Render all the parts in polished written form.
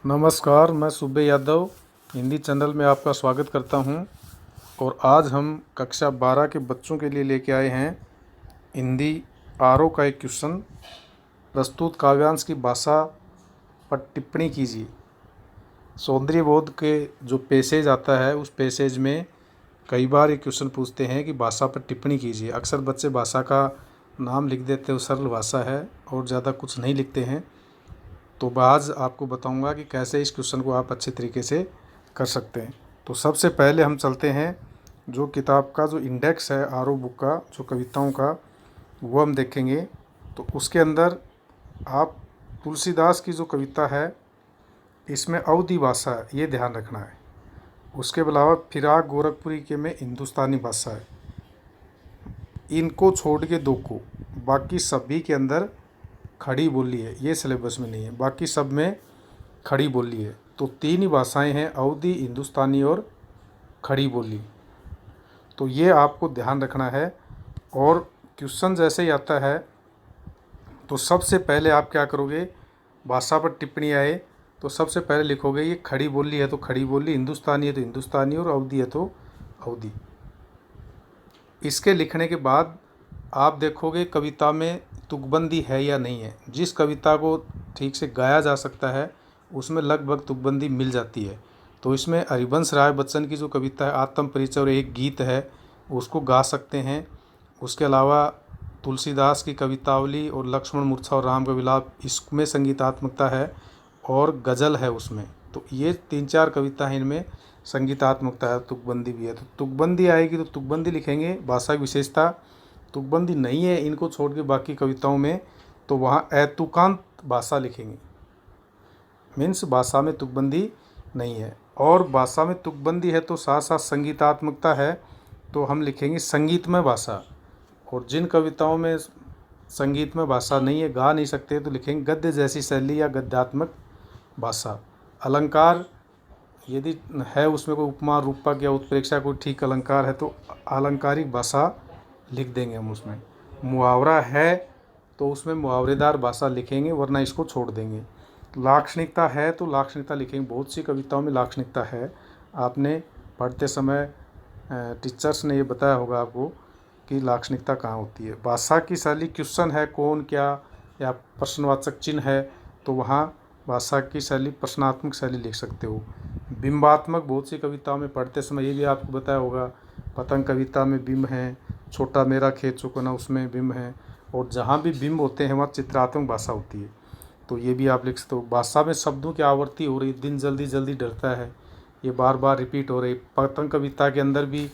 नमस्कार, मैं सुबे यादव हिंदी चैनल में आपका स्वागत करता हूं। और आज हम कक्षा 12 के बच्चों के लिए लेके आए हैं हिंदी आरओ का एक क्वेश्चन। प्रस्तुत काव्यांश की भाषा पर टिप्पणी कीजिए। सौंदर्य बोध के जो पैसेज आता है उस पैसेज में कई बार ये क्वेश्चन पूछते हैं कि भाषा पर टिप्पणी कीजिए। अक्सर बच्चे भाषा का नाम लिख देते हैं, सरल भाषा है और ज़्यादा कुछ नहीं लिखते हैं। तो आज आपको बताऊंगा कि कैसे इस क्वेश्चन को आप अच्छे तरीके से कर सकते हैं। तो सबसे पहले हम चलते हैं जो किताब का जो इंडेक्स है आरओ बुक का, जो कविताओं का, वो हम देखेंगे। तो उसके अंदर आप तुलसीदास की जो कविता है इसमें अवधी भाषा है, ये ध्यान रखना है। उसके अलावा फिराक गोरखपुरी के में हिंदुस्तानी भाषा है। इनको छोड़ के दो को, बाकी सभी के अंदर खड़ी बोली है। ये सिलेबस में नहीं है, बाकी सब में खड़ी बोली है। तो तीन ही भाषाएं हैं, अवधी, हिंदुस्तानी और खड़ी बोली। तो ये आपको ध्यान रखना है। और क्वेश्चन जैसे ही आता है तो सबसे पहले आप क्या करोगे, भाषा पर टिप्पणी आए तो सबसे पहले लिखोगे ये खड़ी बोली है तो खड़ी बोली, हिंदुस्तानी है तो हिंदुस्तानी और अवधी है तो अवधी। इसके लिखने के बाद आप देखोगे कविता में तुकबंदी है या नहीं है। जिस कविता को ठीक से गाया जा सकता है उसमें लगभग तुकबंदी मिल जाती है। तो इसमें हरिवंश राय बच्चन की जो कविता है आत्म परिचय और एक गीत है, उसको गा सकते हैं। उसके अलावा तुलसीदास की कवितावली और लक्ष्मण मूर्छा और राम का विलाप, इसमें संगीतात्मकता है और गज़ल है उसमें। तो ये 3-4 कविता हैं, इनमें संगीतात्मकता है, तुकबंदी भी है। तो तुकबंदी आएगी तो तुकबंदी लिखेंगे। भाषा की विशेषता, तुकबंदी नहीं है इनको छोड़ के बाकी कविताओं में, तो वहाँ ऐतुकांत भाषा लिखेंगे। मीन्स भाषा में तुकबंदी नहीं है। और भाषा में तुकबंदी है तो साथ साथ संगीतात्मकता है तो हम लिखेंगे संगीतमय भाषा। और जिन कविताओं में संगीतमय भाषा नहीं है, गा नहीं सकते, तो लिखेंगे गद्य जैसी शैली या गद्यात्मक भाषा। अलंकार यदि है उसमें कोई उपमा, रूपक या उत्प्रेक्षा कोई ठीक अलंकार है तो अलंकारिक भाषा लिख देंगे हम उसमें। मुहावरा है तो उसमें मुहावरेदार भाषा लिखेंगे, वरना इसको छोड़ देंगे। लाक्षणिकता है तो लाक्षणिकता लिखेंगे। बहुत सी कविताओं में लाक्षणिकता है। आपने पढ़ते समय टीचर्स ने ये बताया होगा आपको कि लाक्षणिकता कहाँ होती है। भाषा की शैली क्वेश्चन है कौन क्या या प्रश्नवाचक चिन्ह है तो वहाँ भाषा की शैली प्रश्नात्मक शैली लिख सकते हो। बिंबात्मक बहुत सी कविताओं में पढ़ते समय ये भी आपको बताया होगा। पतंग कविता में बिंब है, छोटा मेरा खेत चुकना उसमें बिंब है। और जहाँ भी बिंब होते हैं वहाँ चित्रात्मक भाषा होती है। तो ये भी आप लिख सकते हो। भाषा में शब्दों की आवर्ती हो रही, दिन जल्दी जल्दी डरता है, ये बार बार रिपीट हो रही। पतंग कविता के अंदर भी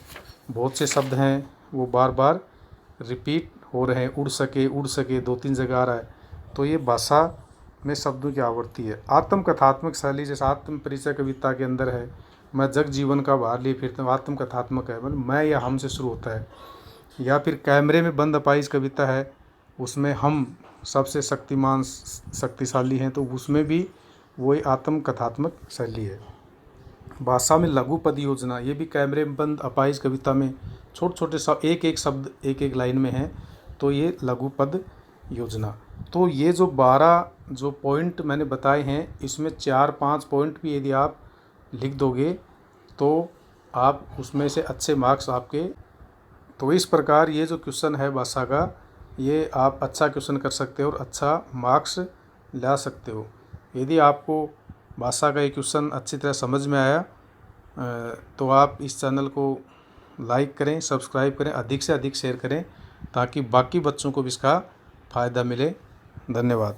बहुत से शब्द हैं वो बार बार रिपीट हो रहे हैं। उड़ सके 2-3 जगह आ रहा है। तो ये भाषा में शब्दों की आवर्ती है। आत्मकथात्मक शैली जैसे आत्म परिचय कविता के अंदर है, मैं जग जीवन का भार लिए फिरता हूँ, आत्मकथात्मक है, मतलब मैं या हम से शुरू होता है। या फिर कैमरे में बंद अपाइज कविता है, उसमें हम सबसे शक्तिमान शक्तिशाली हैं, तो उसमें भी वही आत्मकथात्मक शैली है। भाषा में लघु पद योजना, ये भी कैमरे में बंद अपाइज कविता में छोटे छोटे सब एक एक शब्द एक एक लाइन में है, तो ये लघु पद योजना। तो ये जो 12 जो पॉइंट मैंने बताए हैं, इसमें 4-5 पॉइंट भी यदि आप लिख दोगे तो आप उसमें से अच्छे मार्क्स आपके। तो इस प्रकार ये जो क्वेश्चन है भाषा का, ये आप अच्छा क्वेश्चन कर सकते हो और अच्छा मार्क्स ला सकते हो। यदि आपको भाषा का ये क्वेश्चन अच्छी तरह समझ में आया तो आप इस चैनल को लाइक करें, सब्सक्राइब करें, अधिक से अधिक शेयर करें ताकि बाकी बच्चों को भी इसका फ़ायदा मिले। धन्यवाद।